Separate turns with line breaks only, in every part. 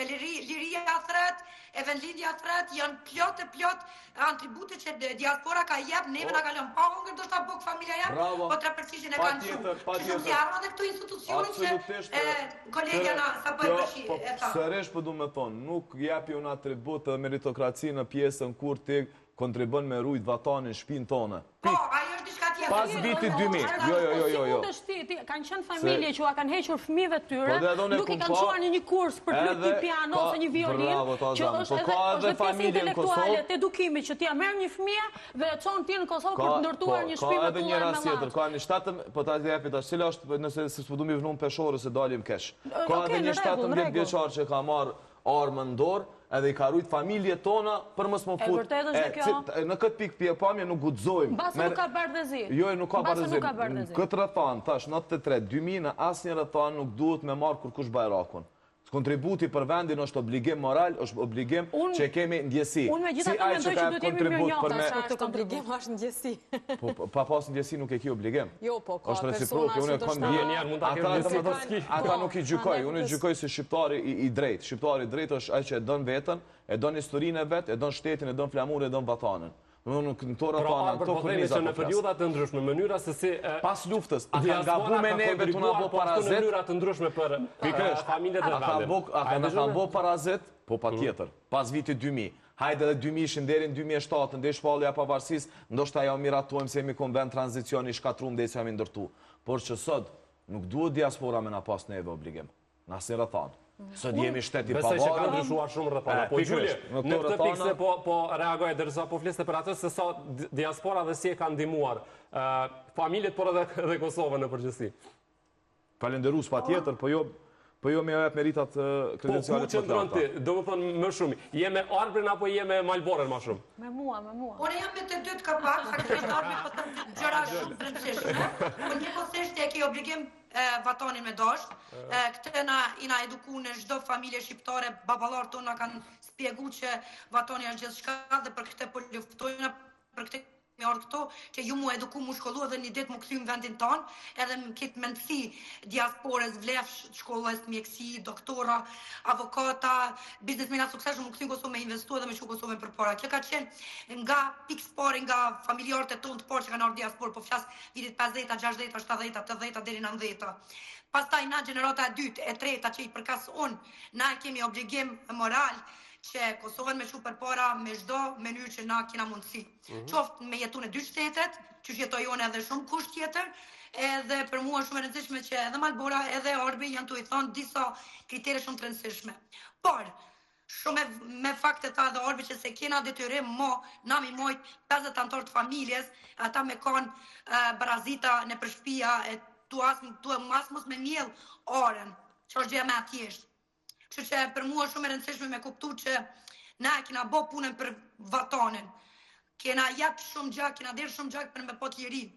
liria thret, e vendlindja thret, janë plot atribute që diaspora ka jep, neve na ka lënë pa hongër, do shta buk familja jep, po 3% e kanë shumë. Që shumë zjarë dhe këto institucionit që kolegja na sa po e përshi.
Sëresh për du me thonë, nuk jepi unë atribut dhe meritokraci në pjesën kur ti kontribon me rujt vatanin shpinë tonë.
Po, ajo është diçka tjetër.
Pas vitit 2000. Jo.
Kanë qenë familje që a kanë hequr fëmijëve të tyre, nuk i kanë çuar në një kurs për të luajtur piano ose një violinë, që është edhe pjesë intelektuale të edukimit që ti ja merr një fëmijë dhe e çon ti në Kosovë për të ndërtuar një shtëpi me
edhe një rast tjetër, ka një 7, po ta jepi tash, cila është nëse s'po duam i vënum peshore se dalim kesh. Ka edhe një 17 vjeçar që ka marr armën në dorë, edhe i ka rujt familje tona për mos më fut. Në këtë pikë pjepamje nuk guxojmë.
Basë nuk ka bardhëzi.
Jo, nuk ka bardhëzi. Këtë rrethan, tash 93, 2000 në asnjë rrethan nuk duhet me marr kurkush bajrakun. Kontributi për vendin është obligim moral, është obligim që kemi ndjesi.
Unë me gjitha të mendoj që duhet jemi mirënjohës se këtë
obligim është ndjesi.
Pa pas ndjesi nuk e ki obligim.
Jo, po, ka persona që do shta...
Ata nuk i gjykoj, unë i gjykoj si shqiptari i drejt. Shqiptari i drejt është ai që e don vetën, e don historinë e vet, e don shtetin, e don flamurin, e don vatanën. Në këto rretana, këto fëmijë
në periudha të ndryshme, mënyra se si
pas luftës, a kanë gabuar me neve tu na bë parazit
në mënyra të ndryshme për familjet e vendit.
A kanë bë parazit? Po patjetër. Pas vitit 2000. Hajde edhe 2000 deri në 2007, ndej shpallja e pavarësisë, ndoshta ja miratojmë se jemi konvent tranzicioni i shkatruar ndej sa jemi ndërtu. Por që sot nuk duhet diaspora me na pas neve obligim. Na si rrethan. Sot jemi shteti pavarur.
Besoj që ka ndryshuar shumë rrethana. Po Gjuli, në këtë pikë se po reagoj derisa po fliste për atë se sa diaspora dhe si e ka ndihmuar familjet por edhe Kosovën në përgjithësi.
Falenderues patjetër, po jo me jep meritat kredenciale
të larta. Do të thonë më shumë, je me Arbrin apo je me Malborën më shumë?
Me mua.
Unë jam me të dytë kapak, faktikisht Arbri po të gjëra shumë të rëndësishme. Po njëkohësisht e ke obligim vatanin me dasht. Këtë i na eduku në çdo familje shqiptare, baballarët tonë na kanë spjegu që vatani është gjithçka dhe për këtë po luftojnë, për këtë me ardhë këto, që ju mu eduku, mu shkollu edhe një ditë mu këthy në vendin tonë, edhe më kitë mendësi diaspores, vlefsh, shkollës, mjekësi, doktora, avokata, biznesmena sukses, mu këthy në Kosovë me investu edhe me shu Kosovën për para. Kjo ka qenë nga pikës pari, nga familjarët e tonë të parë që kanë ardhë diasporë, po flasë vitit 50, 60, 70, 80, deri 90. Pastaj na gjenerata e dytë, e treta që i përkas unë, na kemi obligim moral që Kosovën me shu për para me çdo mënyrë që na kena mundësi. Qoftë me jetu në dy shtetet, që jetojone edhe shumë kusht tjetër, edhe për mua shumë e rëndësishme që edhe Malbora edhe Arbi janë të i thonë disa kritere shumë të rëndësishme. Por, shumë me fakte ta dhe Arbi që se kena detyrim na mi mojt 50 antarë të familjes, ata me kanë barazita në përshpia, tu asmos me mjell orën, që është gjë me atjesht. Kështu që për mua shumë e rëndësishme me kuptu që na kena bo punën për vatanin. Kena jep shumë gjak, kena derë shumë gjak për me pot liri.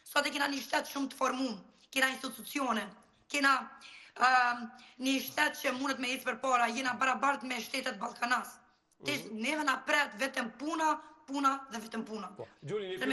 Sot e kena një shtet shumë të formuar, kena institucione, kena një shtet që mundet me ecë për para, jena barabart me shtetet Ballkanas. Neve na pret vetëm puna dhe vetëm puna.